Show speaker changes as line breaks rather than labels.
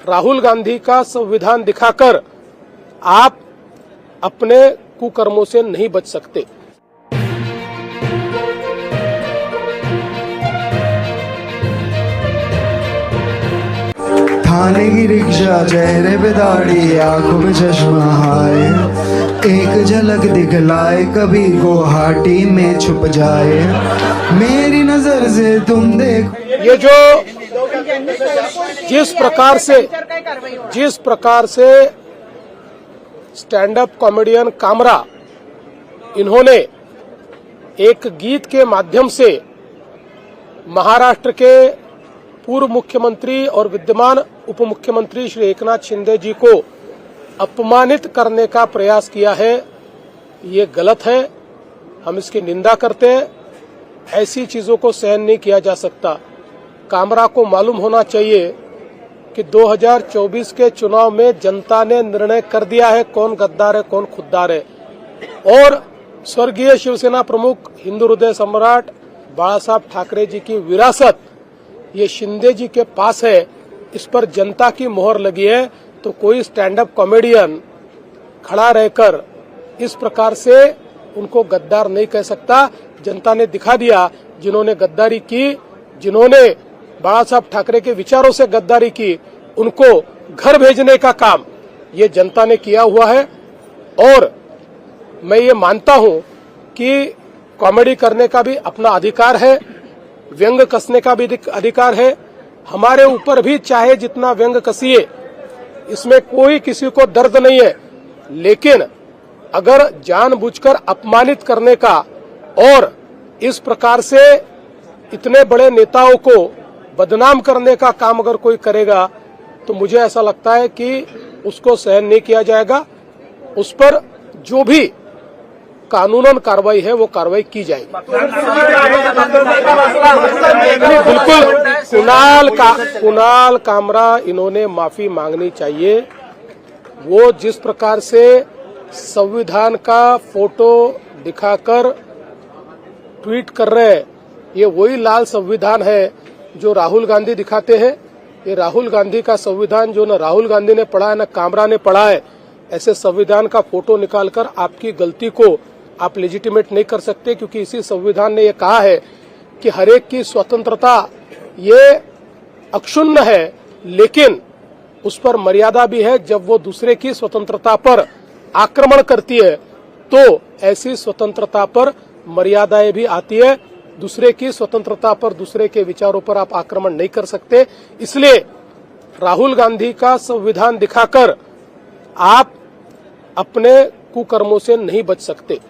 राहुल गांधी का संविधान दिखाकर आप अपने कुकर्मों से नहीं बच सकते।
थाने की रिक्शा, चेहरे पे दाढ़ी, आंखों में चश्मा हाय, एक झलक दिखलाए कभी गुवाहाटी में छुप जाए, मेरी नजर से तुम देख।
ये जो जिस प्रकार से स्टैंड अप कॉमेडियन कामरा इन्होंने एक गीत के माध्यम से महाराष्ट्र के पूर्व मुख्यमंत्री और विद्यमान उप मुख्यमंत्री श्री एकनाथ शिंदे जी को अपमानित करने का प्रयास किया है, ये गलत है। हम इसकी निंदा करते हैं। ऐसी चीजों को सहन नहीं किया जा सकता। कामरा को मालूम होना चाहिए कि 2024 के चुनाव में जनता ने निर्णय कर दिया है कौन गद्दार है कौन खुद्दार है, और स्वर्गीय शिवसेना प्रमुख हिंदू हृदय सम्राट बाला साहब ठाकरे जी की विरासत ये शिंदे जी के पास है। इस पर जनता की मोहर लगी है, तो कोई स्टैंड अप कॉमेडियन खड़ा रहकर इस प्रकार से उनको गद्दार नहीं कह सकता। जनता ने दिखा दिया, जिन्होंने गद्दारी की, जिन्होंने बाला साहब ठाकरे के विचारों से गद्दारी की, उनको घर भेजने का काम ये जनता ने किया हुआ है। और मैं ये मानता हूं कि कॉमेडी करने का भी अपना अधिकार है, व्यंग कसने का भी अधिकार है। हमारे ऊपर भी चाहे जितना व्यंग कसिए, इसमें कोई किसी को दर्द नहीं है, लेकिन अगर जानबूझकर अपमानित करने का और इस प्रकार से इतने बड़े नेताओं को बदनाम करने का काम अगर कोई करेगा तो मुझे ऐसा लगता है कि उसको सहन नहीं किया जाएगा। उस पर जो भी कानूनन कार्रवाई है वो कार्रवाई की जाएगी। बिल्कुल कुणाल कामरा इन्होंने माफी मांगनी चाहिए। वो जिस प्रकार से संविधान का फोटो दिखाकर ट्वीट कर रहे हैं, ये वही लाल संविधान है जो राहुल गांधी दिखाते हैं। ये राहुल गांधी का संविधान जो न राहुल गांधी ने पढ़ा है न कामरा ने पढ़ा है। ऐसे संविधान का फोटो निकालकर आपकी गलती को आप लेजिटिमेट नहीं कर सकते, क्योंकि इसी संविधान ने ये कहा है कि हरेक की स्वतंत्रता ये अक्षुण्ण है, लेकिन उस पर मर्यादा भी है। जब वो दूसरे की स्वतंत्रता पर आक्रमण करती है तो ऐसी स्वतंत्रता पर मर्यादाएं भी आती है। दूसरे की स्वतंत्रता पर, दूसरे के विचारों पर आप आक्रमण नहीं कर सकते। इसलिए राहुल गांधी का संविधान दिखाकर आप अपने कुकर्मों से नहीं बच सकते।